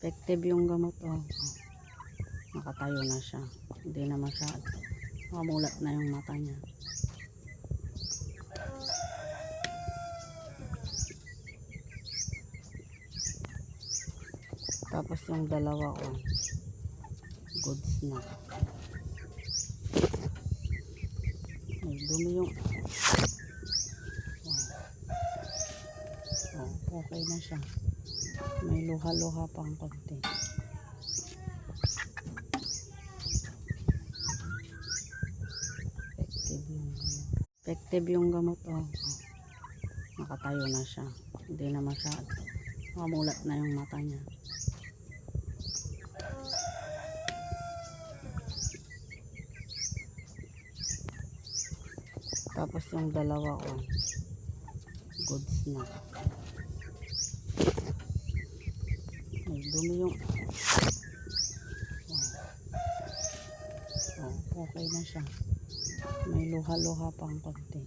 Effective yung gamot. Oh. Nakatayo na siya. Hindi na masyado. Mamulat na yung mata niya. Tapos yung dalawa ko, goods na. May dumi yung... Oh, okay na siya. May luha-luha pang konti. Effective yung gamot. Oh. Nakatayo na siya. Hindi na masyado. Mamulat na yung mata niya. Tapos yung dalawa ko, goods na. May dumi yung... Oh, okay na siya. May luha-luha pang konti.